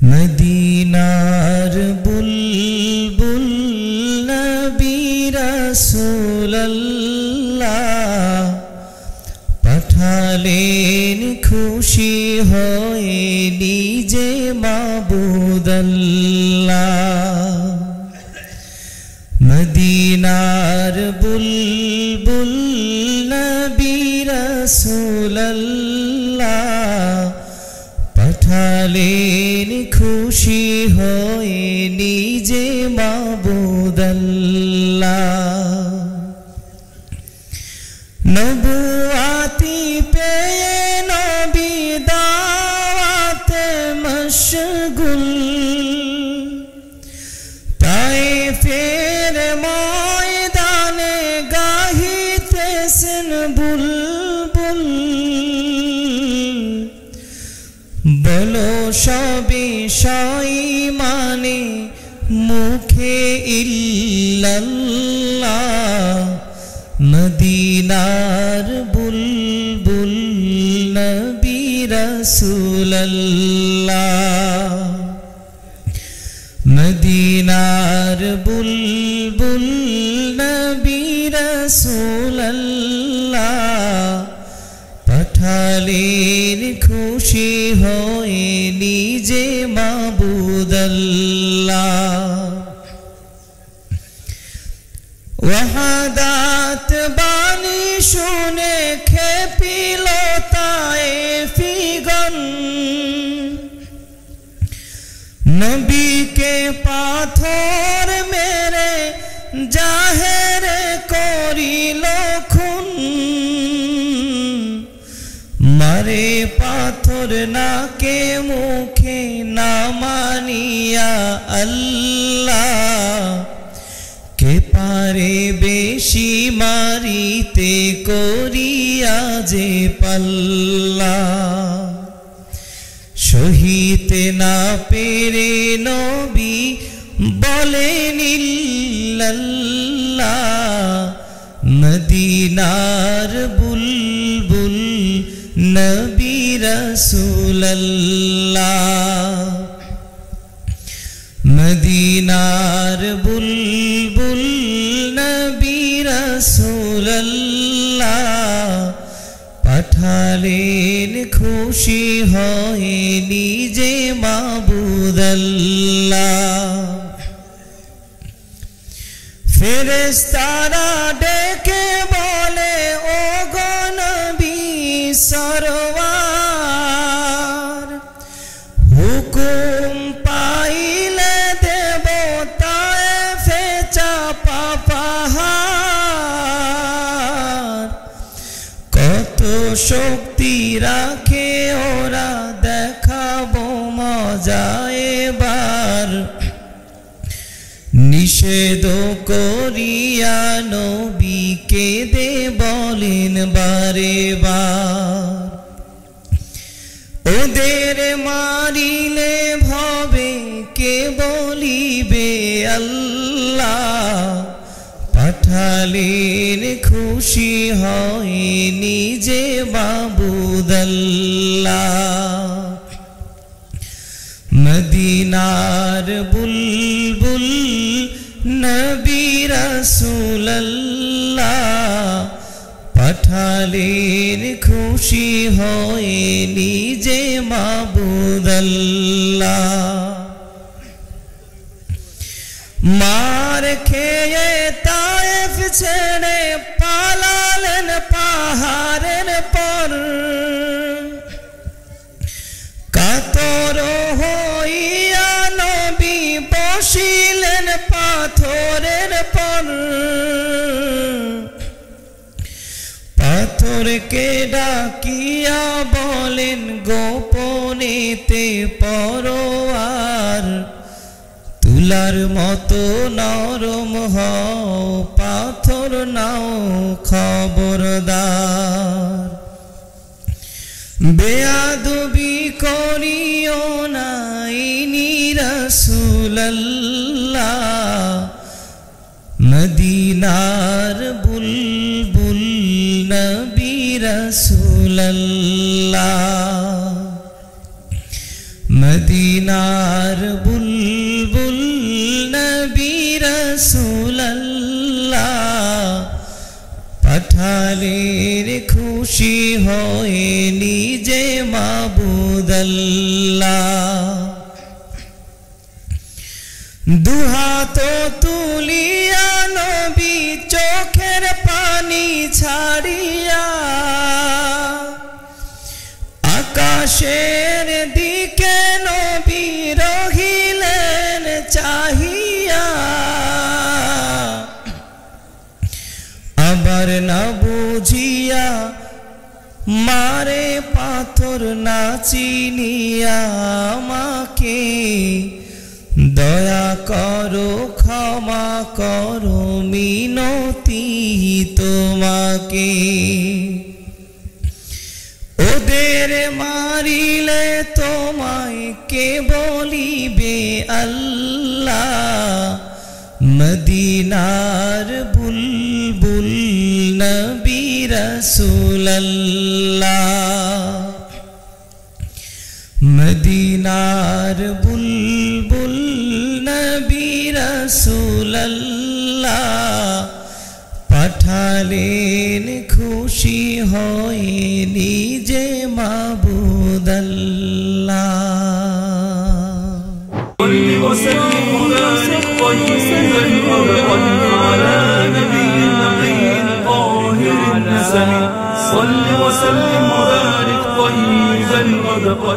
মদিনার বুলবুল নবী রাসূলুল্লাহ পাঠালেন খুশি হয়ে নিজে মাবুদ আল্লাহ। মদিনার বুলবুল নবী রাসূলুল্লাহ পাঠালেন খুশি হয়ে নিজে মাবুদ আল্লাহ। নবুয়াতি পেয়ে নবী দাওয়াতে মশগুল, তায়েফের ময়দানে গাহিতেছেন বুলবুল। বলো সবে মানে মুখে ইল্লাল্লাহ। মদিনার বুলবুল নবী রাসূলুল্লাহ। মদিনার বুলবুল নবী রাসূলুল্লাহ পাঠালেন খুশি হয়ে নিজে মাবুদ আল্লাহ। ওয়াহাদাত বাণী শুনে খেপিল তায়েফিগণ, নবীকে পাথর মেরে জাহের করিল খুন। মারে পাথর নাকে মুখে না মানিয়া আল্লাহ। কে পারে বেশি মারিতে করিয়া যে পাল্লা। সহিতে না পেরে নবী বলেন ইল্লাল্লাহ। মদিনার বুলবুল নবী রাসূলুল্লাহ। মদিনার বুলবুল নবী রাসূলুল্লাহ পাঠালেন খুশি হয়ে নিজে মাবুদ আল্লাহ। ফেরেশতারা ডেকে বলে ও গো নবী সরওয়ার, হুকুম পাইলে দেব তায়েফে চাপা পাহাড়। কত শক্তি রাখে ওরা দেখাবো মজা এবার। নিষেধ করিয়া নবীকে দে বলেন বারে বার। ওদের মারিলে ভবে কে বলিবে আল্লাহ। পাঠালেন খুশি হয়ে নিজে মাবুদ আল্লাহ। মদিনার বুলবুল নবী রাসূলুল্লাহ পাঠালেন খুশি হয়ে নিজে মাবুদ আল্লাহ। মার খেয়ে তায়েফ ছেড়ে পালালেন পাহাড়ের পর। কাতর হইয়া নবী বসিলেন পাথরের পর। পাথরকে ডাকিয়া বলেন গোপনেতে পরোয়ার। তুলার মতো নরম হও পাথর নাও খবরদার। বেয়াদবি করিও না ইনি রাসূলুল্লাহ। মদিনার বুলবুল নবী রাসূলুল্লাহ। মদিনার বুলবুল নবী রাসূলুল্লাহ পাঠালেন খুশি হয়ে নিজে মাবুদ আল্লাহ দুহাত তুলিয়া নবী চোখের পানি ছাড়িয়া আকাশের দিকে নবী রহিলেন চাহিয়া আবার না বুঝিয়া মারে পাথর না চিনিয়া আমাকে দয়া করো ক্ষমা করো মিনতি তোমাকে ওদের মারিলে তোমায় কে বলিবে আল্লাহ মদিনার বুলবুল নবী রাসূলুল্লাহ মদিনার বুলবুল নবী রাসূলুল্লাহ পাঠালেন খুশি হয়ে নিজে মাবুদ আল্লাহ صل وسلم وبارك طيبا أبدا على نبي الأمين طاهر النسم صل وسلم وبارك طيبا أبدا